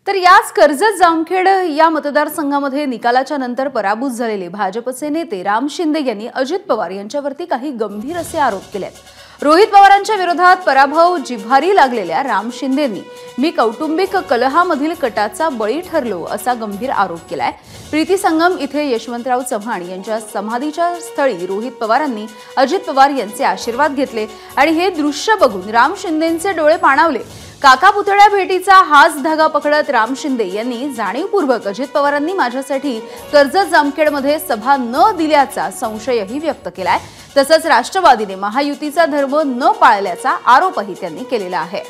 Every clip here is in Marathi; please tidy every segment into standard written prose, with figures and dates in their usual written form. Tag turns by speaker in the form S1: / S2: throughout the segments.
S1: तर याच कर्जत जामखेड या मतदारसंघामध्ये निकालाच्या नंतर पराभूत झालेले भाजपचे नेते राम शिंदे यांनी अजित पवार यांच्यावरती काही गंभीर असे आरोप केले आहेत। रोहित पवारांच्या विरोधात पराभव जिव्हारी लागलेल्या राम शिंदेंनी मी कौटुंबिक कलहामधील कटाचा बळी ठरलो असा गंभीर आरोप केलाय। प्रीती संगम इथे यशवंतराव चव्हाण यांच्या समाधीच्या स्थळी रोहित पवारांनी अजित पवार यांचे आशीर्वाद घेतले आणि हे दृश्य बघून राम शिंदेंचे डोळे पाणावले। काका पुतळ्या भेटीचा हाच धागा पकडत राम शिंदे यांनी जाणीवपूर्वक अजित पवारांनी माझ्यासाठी कर्जत जामखेडमध्ये सभा न दिल्याचा संशयही व्यक्त केलाय। तसंच राष्ट्रवादीने महायुतीचा धर्म न पाळल्याचा आरोपही त्यांनी केलेला आहे।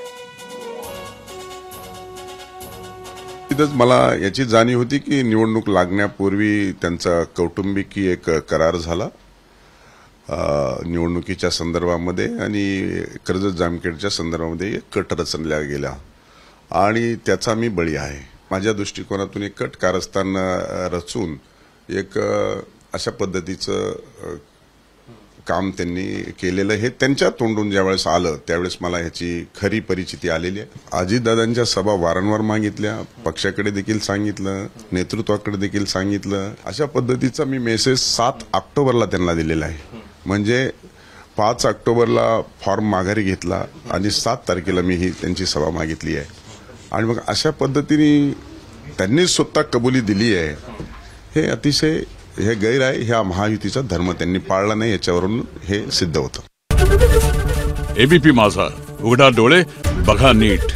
S2: मला याची जाणीव होती की निवडणूक लागण्यापूर्वी त्यांचा कौटुंबिकी एक करार झाला निवडणुकीच्या संदर्भामध्ये आणि कर्जत जामखेडच्या संदर्भामध्ये एक कट रचला गेला आणि त्याचा मी बळी आहे। माझ्या दृष्टिकोनातून एक कट कारस्थान रचून एक अशा पद्धतीचं काम त्यांनी केलेलं हे त्यांच्या तोंडून ज्यावेळेस आलं त्यावेळेस मला याची खरी परिचिती आलेली आहे। अजितदादांच्या सभा वारंवार मागितल्या, पक्षाकडे देखील सांगितलं, नेतृत्वाकडे देखील सांगितलं। अशा पद्धतीचा मी मेसेज 7 ऑक्टोबरला त्यांना दिलेला आहे। म्हणजे 5 ऑक्टोबरला फॉर्म माघारी घेतला आणि 7 तारखेला मी ही त्यांची सभा मागितली आहे आणि मग अशा पद्धतीने त्यांनी स्वतः कबुली दिली आहे। हे अतिशय हे गैर आहे। ह्या महायुतीचा धर्म त्यांनी पाळला नाही याच्यावरून हे सिद्ध होतं।
S3: एबीपी माझा, उघडा डोळे बघा नीट।